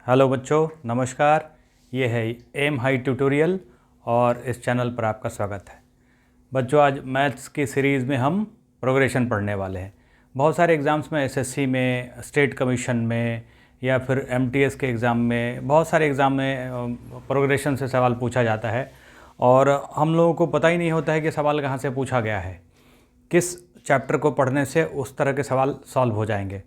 Hello बच्चों, नमस्कार। ये है एम हाई ट्यूटोरियल और इस चैनल पर आपका स्वागत है। बच्चों, आज मैथ्स की सीरीज़ में हम प्रोग्रेशन पढ़ने वाले हैं। बहुत सारे एग्ज़ाम्स में, एसएससी में, स्टेट कमीशन में या फिर एमटीएस के एग्ज़ाम में, बहुत सारे एग्ज़ाम में प्रोग्रेशन से सवाल पूछा जाता है और हम लोगों को पता ही नहीं होता है कि सवाल कहाँ से पूछा गया है, किस चैप्टर को पढ़ने से उस तरह के सवाल सॉल्व हो जाएंगे।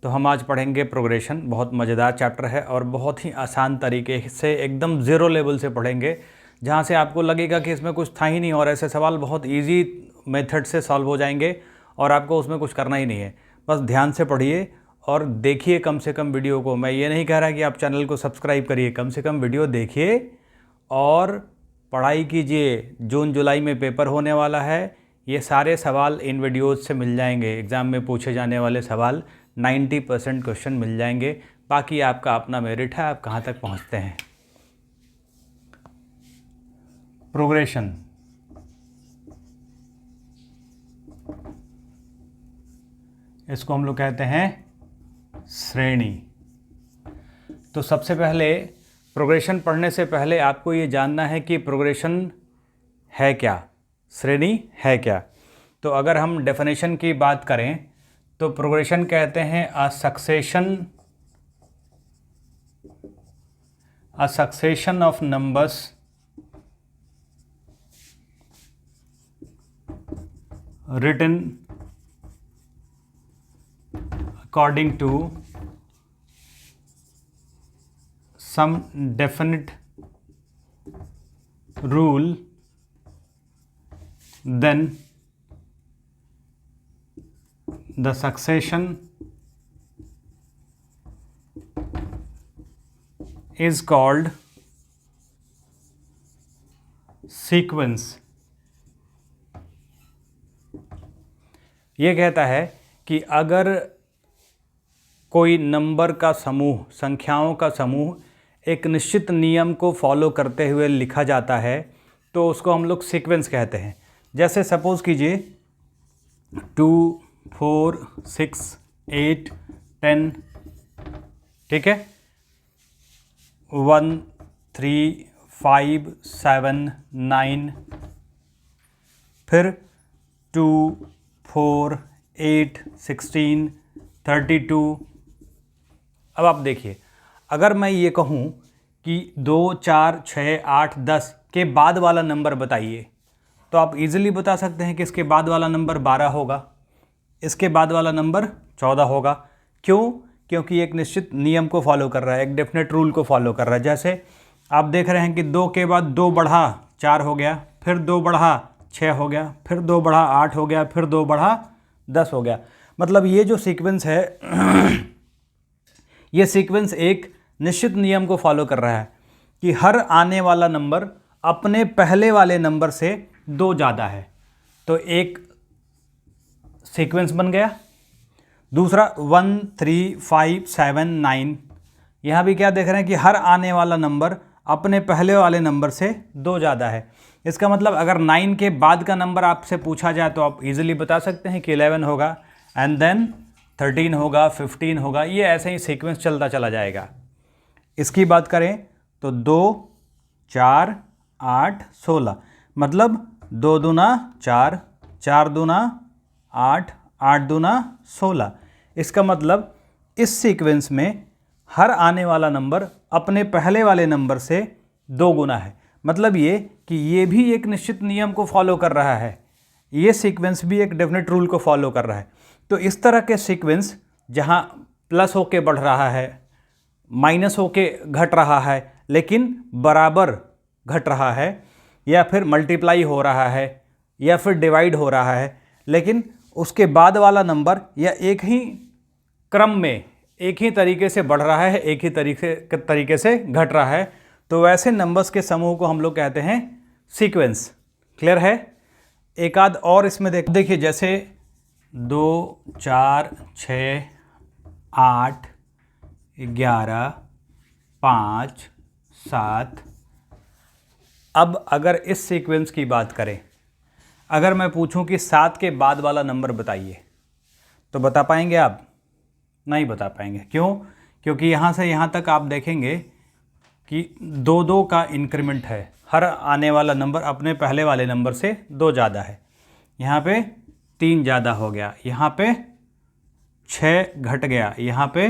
तो हम आज पढ़ेंगे प्रोग्रेशन। बहुत मज़ेदार चैप्टर है और बहुत ही आसान तरीके से, एकदम ज़ीरो लेवल से पढ़ेंगे, जहाँ से आपको लगेगा कि इसमें कुछ था ही नहीं और ऐसे सवाल बहुत इजी मेथड से सॉल्व हो जाएंगे और आपको उसमें कुछ करना ही नहीं है। बस ध्यान से पढ़िए और देखिए कम से कम वीडियो को। मैं ये नहीं कह रहा कि आप चैनल को सब्सक्राइब करिए, कम से कम वीडियो देखिए और पढ़ाई कीजिए। जून जुलाई में पेपर होने वाला है। ये सारे सवाल इन वीडियोज़ से मिल जाएंगे। एग्ज़ाम में पूछे जाने वाले सवाल 90% क्वेश्चन मिल जाएंगे। बाकी आपका अपना मेरिट है, आप कहाँ तक पहुँचते हैं। प्रोग्रेशन, इसको हम लोग कहते हैं श्रेणी। तो सबसे पहले प्रोग्रेशन पढ़ने से पहले आपको ये जानना है कि प्रोग्रेशन है क्या, श्रेणी है क्या। तो अगर हम डेफिनेशन की बात करें तो प्रोग्रेशन कहते हैं अ succession of numbers written according to some definite rule, then the succession is called sequence। ये कहता है कि अगर कोई नंबर का समूह, संख्याओं का समूह एक निश्चित नियम को फॉलो करते हुए लिखा जाता है तो उसको हम लोग सीक्वेंस कहते हैं। जैसे सपोज़ कीजिए 2, 4, 6, 8, 10, ठीक है, 1, 3, 5, 7, 9, फिर 2, 4, 8, 16, 32। अब आप देखिए, अगर मैं ये कहूँ कि 2, 4, 6, 8, 10 के बाद वाला नंबर बताइए तो आप इजीली बता सकते हैं कि इसके बाद वाला नंबर 12 होगा, इसके बाद वाला नंबर 14 होगा। क्यों? क्योंकि एक निश्चित नियम को फॉलो कर रहा है, एक डेफिनेट रूल को फॉलो कर रहा है। जैसे आप देख रहे हैं कि 2 के बाद 2 बढ़ा 4 हो गया, फिर 2 बढ़ा 6 हो गया, फिर 2 बढ़ा 8 हो गया, फिर 2 बढ़ा 10 हो गया। मतलब ये जो सीक्वेंस है ये सीक्वेंस एक निश्चित नियम को फॉलो कर रहा है कि हर आने वाला नंबर अपने पहले वाले नंबर से 2 ज़्यादा है, तो एक सीक्वेंस बन गया। दूसरा 1, 3, 5, 7, 9, यहाँ भी क्या देख रहे हैं कि हर आने वाला नंबर अपने पहले वाले नंबर से 2 ज़्यादा है। इसका मतलब अगर 9 के बाद का नंबर आपसे पूछा जाए तो आप इजीली बता सकते हैं कि 11 होगा, एंड देन 13 होगा, 15 होगा। ये ऐसे ही सीक्वेंस चलता चला जाएगा। इसकी बात करें तो 2, 4, 8, 16, मतलब 2 दूना 4, 4 दूना 8, 8 दूना 16। इसका मतलब इस सीक्वेंस में हर आने वाला नंबर अपने पहले वाले नंबर से 2 गुना है। मतलब ये कि ये भी एक निश्चित नियम को फॉलो कर रहा है, ये सीक्वेंस भी एक डेफिनेट रूल को फॉलो कर रहा है। तो इस तरह के सीक्वेंस जहाँ प्लस होके बढ़ रहा है, माइनस होके घट रहा है, लेकिन बराबर घट रहा है, या फिर मल्टीप्लाई हो रहा है, या फिर डिवाइड हो रहा है, लेकिन उसके बाद वाला नंबर या एक ही क्रम में, एक ही तरीके से बढ़ रहा है, एक ही तरीके से घट रहा है, तो वैसे नंबर्स के समूह को हम लोग कहते हैं सीक्वेंस। क्लियर है? एक आध और इसमें देखिए, जैसे 2, 4, 6, 8, 11, 5, 7। अब अगर इस सीक्वेंस की बात करें, अगर मैं पूछूं कि 7 के बाद वाला नंबर बताइए तो बता पाएंगे आप? नहीं बता पाएंगे। क्यों? क्योंकि यहाँ से यहाँ तक आप देखेंगे कि 2 का इंक्रीमेंट है, हर आने वाला नंबर अपने पहले वाले नंबर से 2 ज़्यादा है। यहाँ पे 3 ज़्यादा हो गया, यहाँ पे 6 घट गया, यहाँ पे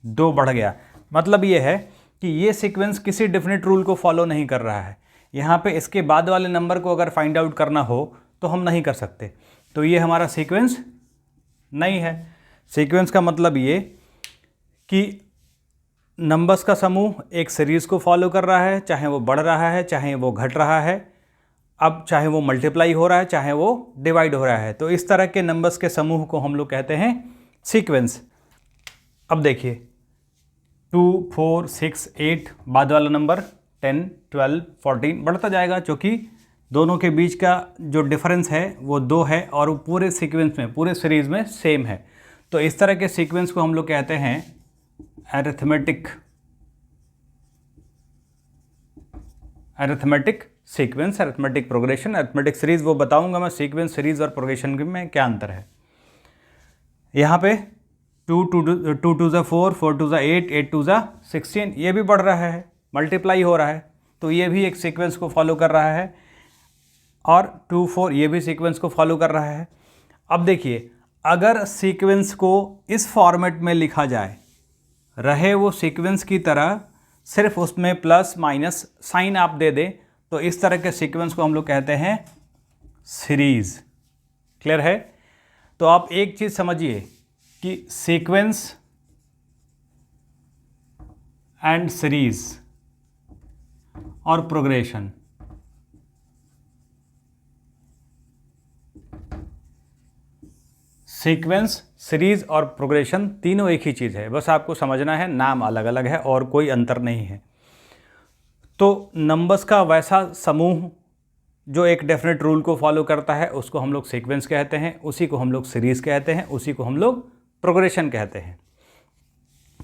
2 बढ़ गया। मतलब ये है कि ये सीक्वेंस किसी डेफिनेट रूल को फॉलो नहीं कर रहा है। यहाँ पे इसके बाद वाले नंबर को अगर फाइंड आउट करना हो तो हम नहीं कर सकते, तो ये हमारा सीक्वेंस नहीं है। सीक्वेंस का मतलब ये कि नंबर्स का समूह एक सीरीज़ को फॉलो कर रहा है, चाहे वो बढ़ रहा है चाहे वो घट रहा है, अब चाहे वो मल्टीप्लाई हो रहा है चाहे वो डिवाइड हो रहा है। तो इस तरह के नंबर्स के समूह को हम लोग कहते हैं सीक्वेंस। अब देखिए 2, 4, 6, 8, बाद वाला नंबर 10, 12, 14 बढ़ता जाएगा, क्योंकि दोनों के बीच का जो डिफरेंस है वो 2 है और वो पूरे सीक्वेंस में, पूरे सीरीज़ में सेम है। तो इस तरह के सीक्वेंस को हम लोग कहते हैं arithmetic sequence, arithmetic progression, arithmetic series वो बताऊंगा मैं सीक्वेंस, सीरीज़ और प्रोग्रेशन में क्या अंतर है। यहाँ पे 2 2 ज़ा 4, 4 2 ज़ा 8, 8 2 ज़ा 16, ये भी बढ़ रहा है, मल्टीप्लाई हो रहा है, तो ये भी एक सीक्वेंस को फॉलो कर रहा है। और 2 4 ये भी सीक्वेंस को फॉलो कर रहा है। अब देखिए, अगर सीक्वेंस को इस फॉर्मेट में लिखा जाए, रहे वो सीक्वेंस की तरह, सिर्फ उसमें प्लस माइनस साइन आप दे दें, तो इस तरह के सीक्वेंस को हम लोग कहते हैं सीरीज़। क्लियर है? तो आप एक चीज़ समझिए कि सीक्वेंस एंड सीरीज़ और प्रोग्रेशन, सीक्वेंस, सीरीज़ और प्रोग्रेशन तीनों एक ही चीज़ है, बस आपको समझना है, नाम अलग अलग है और कोई अंतर नहीं है। तो नंबर्स का वैसा समूह जो एक डेफिनेट रूल को फॉलो करता है उसको हम लोग सीक्वेंस कहते हैं, उसी को हम लोग सीरीज़ कहते हैं, उसी को हम लोग प्रोग्रेशन कहते हैं।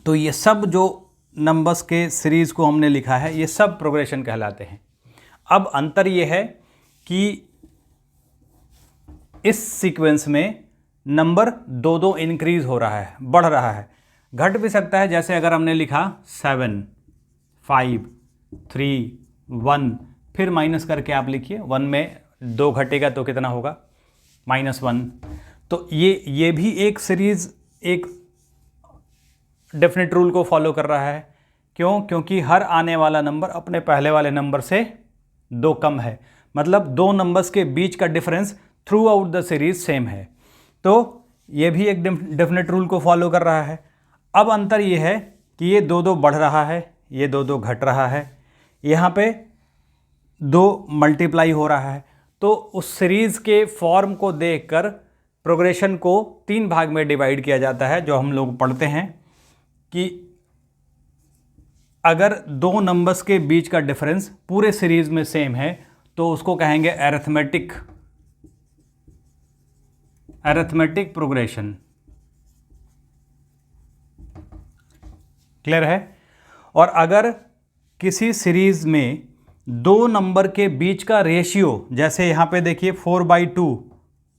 तो ये सब जो नंबर्स के सीरीज़ को हमने लिखा है ये सब प्रोग्रेशन कहलाते हैं। अब अंतर ये है कि इस सीक्वेंस में नंबर 2 इंक्रीज हो रहा है, बढ़ रहा है, घट भी सकता है। जैसे अगर हमने लिखा 7, 5, 3, 1, फिर माइनस करके आप लिखिए, 1 में 2 घटेगा तो कितना होगा, -1। तो ये भी एक सीरीज़, एक डेफिनेट रूल को फॉलो कर रहा है। क्यों? क्योंकि हर आने वाला नंबर अपने पहले वाले नंबर से 2 कम है, मतलब 2 नंबर्स के बीच का difference through out the series same है। तो ये भी एक डेफिनेट रूल को फॉलो कर रहा है। अब अंतर ये है कि ये 2 बढ़ रहा है, ये 2 घट रहा है, यहाँ पे 2 मल्टीप्लाई हो रहा है। तो उस सीरीज़ के फॉर्म को देखकर प्रोग्रेशन को 3 भाग में डिवाइड किया जाता है, जो हम लोग पढ़ते हैं कि अगर 2 नंबर्स के बीच का डिफरेंस पूरे सीरीज़ में सेम है तो उसको कहेंगे अरिथमेटिक प्रोग्रेशन। क्लियर है? और अगर किसी सीरीज़ में 2 नंबर के बीच का रेशियो, जैसे यहाँ पे देखिए 4/2,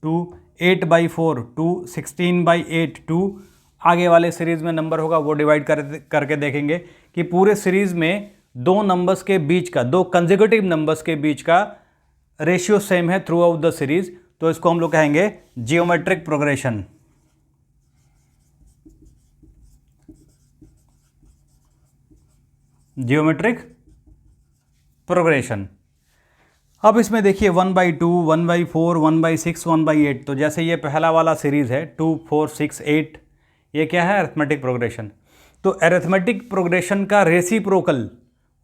2, 8/4, 2, 16/8, 2, आगे वाले सीरीज़ में नंबर होगा वो डिवाइड करके देखेंगे कि पूरे सीरीज़ में 2 नंबर्स के बीच का, 2 कंसेक्यूटिव नंबर्स के बीच का रेशियो सेम है थ्रू आउट द सीरीज़, तो इसको हम लोग कहेंगे जियोमेट्रिक प्रोग्रेशन। Geometric progression. अब इसमें देखिए 1/2, 1/4, 1/6, 1/8, तो जैसे ये पहला वाला सीरीज़ है 2, 4, 6, 8, ये क्या है? Arithmetic progression. तो अरिथमेटिक प्रोग्रेशन का रेसिप्रोकल,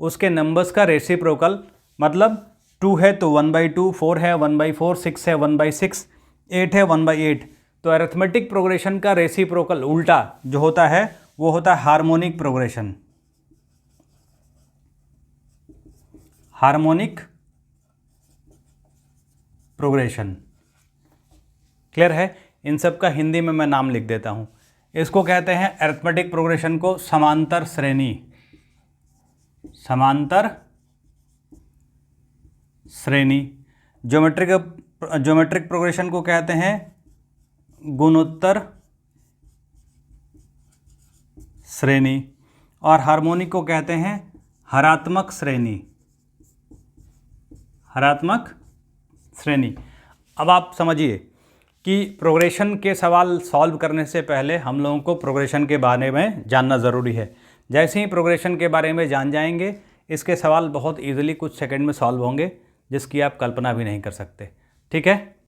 उसके नंबर्स का रेसिप्रोकल, मतलब 2 है तो 1/2, 4 है 1/4, 6 है 1/6, 8 है 1/8। तो अरिथमेटिक प्रोग्रेशन का रेसिप्रोकल उल्टा जो होता है वो होता है harmonic progression. Harmonic progression. Clear है? इन सब का हिंदी में मैं नाम लिख देता हूं। इसको कहते हैं अरिथमेटिक प्रोग्रेशन को समांतर श्रेणी। समांतर श्रेणी। ज्योमेट्रिक प्रोग्रेशन को कहते हैं गुणोत्तर श्रेणी। और हार्मोनिक को कहते हैं हरात्मक श्रेणी। हरात्मक श्रेणी। अब आप समझिए कि प्रोग्रेशन के सवाल सॉल्व करने से पहले हम लोगों को प्रोग्रेशन के बारे में जानना ज़रूरी है। जैसे ही प्रोग्रेशन के बारे में जान जाएंगे, इसके सवाल बहुत ईजिली कुछ सेकंड में सॉल्व होंगे, जिसकी आप कल्पना भी नहीं कर सकते। ठीक है।